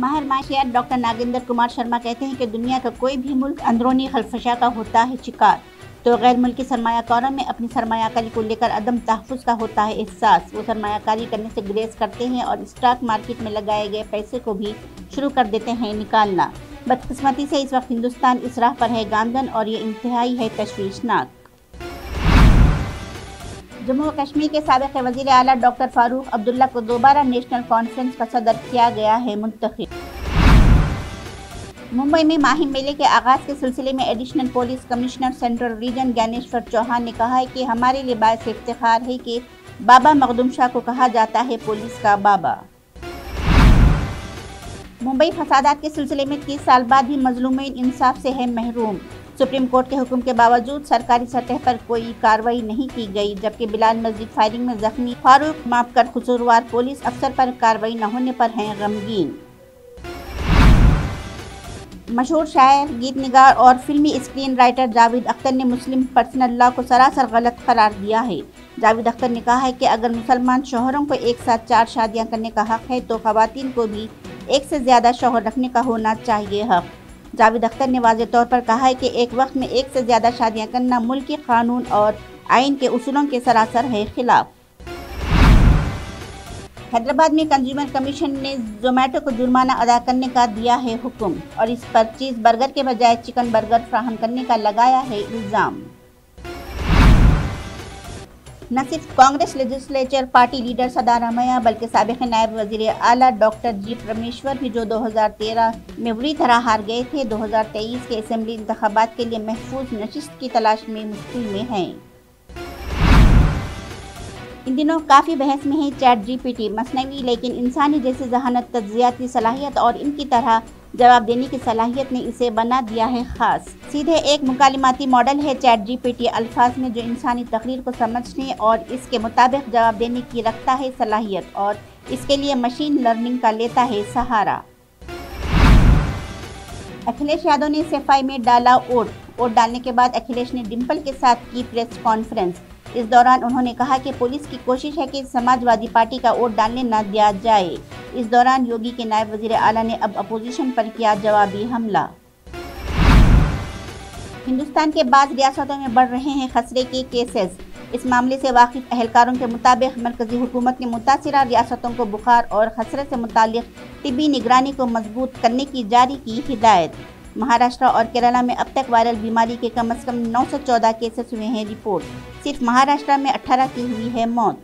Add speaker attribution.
Speaker 1: ماہر معاشیات ڈاکٹر ناگیندر کمار شرما کہتے ہیں کہ دنیا کا کوئی بھی ملک اندرونی خلفشا کا ہوتا ہے شکار، تو غیر ملکی سرمایہ کاروں میں اپنی سرمایہ کاری کو لے کر عدم تحفظ کا ہوتا ہے احساس۔ وہ سرمایہ کاری کرنے سے گریز کرتے ہیں اور اسٹاک مارکیٹ میں لگائے گئے پیسے کو بھی شروع کر دیتے ہیں نکالنا۔ بدقسمتی سے اس وقت ہندوستان اس راہ پر ہے گامزن اور یہ انتہائی ہے تشویشناک۔ جموں و کشمیر کے سابق وزیر اعلیٰ ڈاکٹر فاروق عبداللہ کو دوبارہ نیشنل کانفرنس کا صدر کیا گیا ہے منتخب۔ ممبئی میں ماہی میلے کے آغاز کے سلسلے میں additional police commissioner central region Gyaneshwar Chauhan نے کہا ہے کہ ہمارے لیے باعث افتخار ہے کہ بابا مخدوم شاہ کو کہا جاتا ہے پولیس کا بابا۔ ممبئی فسادات کے سلسلے میں 30 سال بعد بھی مظلومین انصاف سے ہے محروم۔ سپریم کورٹ کے حکم کے باوجود سرکاری سطح پر کوئی کارروائی نہیں کی گئی، جبکہ بلال مسجد فائرنگ میں زخمی فاروق ماپکر قصوروار پولیس افسر پر کارروائی نہ ہونے پر ہیں غمگین۔ مشہور شاعر، گیت نگار اور فلمی اسکرین رائٹر جاوید اختر نے مسلم پرسنل لاء کو سراسر غلط قرار دیا ہے۔ جاوید اختر نے کہا ہے کہ اگر مسلمان شوہروں کو ایک ساتھ 4 شادیاں کرنے کا حق ہے تو خواتین کو بھی ایک سے زیادہ شوہر رکھنے کا ہونا چاہیے حق۔ جاوید اختر نے واضح طور پر کہا ہے کہ ایک وقت میں ایک سے زیادہ شادیاں کرنا ملکی قانون اور آئین کے اصولوں کے سراسر ہے خلاف۔ حیدرآباد میں کنزیومر کمیشن نے زومیٹو کو جرمانہ ادا کرنے کا دیا ہے حکم اور اس پر چیز برگر کے بجائے چکن برگر فراہم کرنے کا لگایا ہے الزام۔ نہ صرف Congress legislature party leader Siddaramaiah بلکہ سابق نائب وزیر اعلیٰ ڈاکٹر جی پرمیشور بھی جو 2013 میں بری طرح ہار گئے تھے، 2023 کے اسمبلی انتخابات کے لیے محفوظ نشست کی تلاش میں مشکل میں ہیں۔ ان دنوں کافی بحث میں ہے چیٹ جی پی ٹی، مصنوعی لیکن انسانی جیسی ذہانت، تجزیاتی صلاحیت اور ان کی طرح جواب دینے کی صلاحیت نے اسے بنا دیا ہے خاص۔ سیدھے ایک مکالماتی ماڈل ہے چیٹ جی پی ٹی، الفاظ میں جو انسانی تقریر کو سمجھنے اور اس کے مطابق جواب دینے کی رکھتا ہے صلاحیت، اور اس کے لیے مشین لرننگ کا لیتا ہے سہارا۔ اکھلیش یادو نے صفائی میں ڈالا ووٹ ڈالنے کے بعد اکھلیش نے ڈمپل کے ساتھ کی پریس کانفرنس۔ اس دوران انہوں نے کہا کہ پولیس کی کوشش ہے کہ سماجوادی پارٹی کا ووٹ ڈالنے نہ دیا جائے۔ اس دوران یوگی کے نائب وزیر اعلیٰ نے اب اپوزیشن پر کیا جوابی حملہ۔ ہندوستان کے بعض ریاستوں میں بڑھ رہے ہیں خسرے کے کیسز۔ اس معاملے سے واقف اہلکاروں کے مطابق مرکزی حکومت نے متاثرہ ریاستوں کو بخار اور خسرے سے متعلق طبی نگرانی کو مضبوط کرنے کی جاری کی ہدایت۔ مہاراشٹر اور کیرالہ میں اب تک وائرل بیماری کے کم از کم 914 کیسز ہوئے ہیں رپورٹ۔ صرف مہاراشٹر میں 18 کی ہوئی ہے موت۔